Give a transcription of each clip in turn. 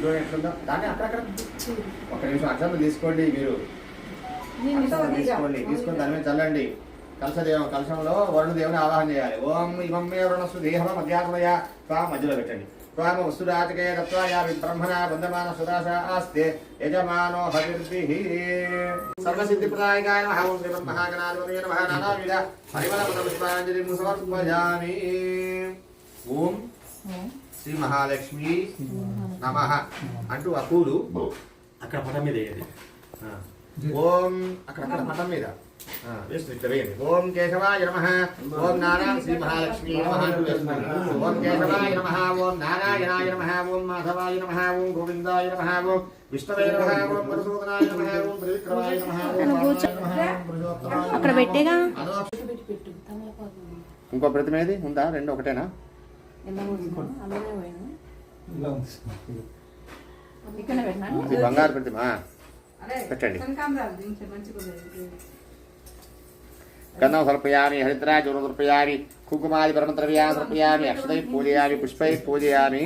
చూడండి ఎట్లుందో దాన్ని అక్కడక్కడ ఒక నిమిషం అక్షరం తీసుకోండి మీరు తీసుకోండి తీసుకొని దాని మీద చల్లండి కలశంలో వరుణదేవుని ఆవాహన చేయాలి. ఓం ఇమం మే వరుణస్సు దేహం మధ్యాహ్నయ మధ్యలో పెట్టండి. త్వామ వస్తురాజకే దత్వా యా బ్రహ్మణ బంధమాన సుదాస ఆస్తే యజమానో హవిర్భిః సర్వసిద్ధిప్రదాయకాయ నమః. ఓం శ్రీ బ్రహ్మగణాధిపతయే నమః. నానావిధ పరిమళ పుష్పాంజలిం సమర్పయామి. ఓం శ్రీ మహాలక్ష్మి నమః అంటూ ఆ పూలు అక్కడ పటం మీద వేయండి. ఓం అక్కడ పటం మీద వేయండి. ఓం కేశవాయ నమః. ఓం నారాయణ శ్రీ మహాలక్ష్మి నమః. ఓం కేశవాయ నమః. ఓం నారాయణాయ నమః. ఓం మాధవాయ నమః. ఓం గోవిందాయ నమః. ఓం విష్ణవే నమః. ఓం మధుసూదనాయ నమః. ఓం త్రివిక్రమాయ నమః. అక్కడ పెట్టేగా ఇంకో ప్రతిమ ఏది ఉందా? రెండు ఒకటేనా? ఇది బంగారు ప్రతిమ పెట్టండి. గంధం సమర్పయామి. హరిద్రాచూర్ణం సమర్పయామి. కుంకుమాది పరమద్రవ్యాన్ని సమర్పయామి. అక్షతై పూజయామి. పుష్పై పూజయామి.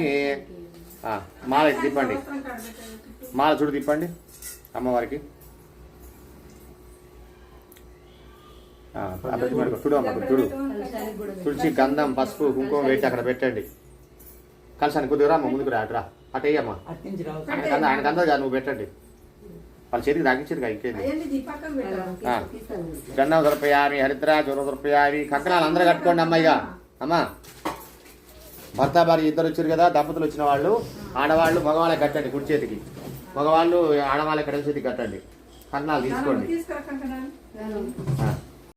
మాల తిప్పండి. మాల చుడు తిప్పండి అమ్మవారికి. చూడు అమ్మ చూడు. తుడిచి గంధం పసుపు కుంకుమ పెట్టి అక్కడ పెట్టండి. కలిసాను కొద్దిగా అమ్మ ముందుకు రా. అట్రా అటు వేయమ్మా. ఆయనకు అందదు నువ్వు పెట్టండి. వాళ్ళ చేతికి తాగించేది ఇంకేంది. గంధం దొరపయామి. హరిద్రాచూర్ణం దొరపయామి. కంకణాలు అందరూ కట్టుకోండి అమ్మాయిగా. అమ్మా భర్త భార్య ఇద్దరు వచ్చారు కదా, దంపతులు వచ్చిన వాళ్ళు ఆడవాళ్ళు మగవాళ్ళకి కట్టండి కుడి చేతికి, మగవాళ్ళు ఆడవాళ్ళకి ఎడమ చేతికి కట్టండి. కంకణాలు తీసుకోండి.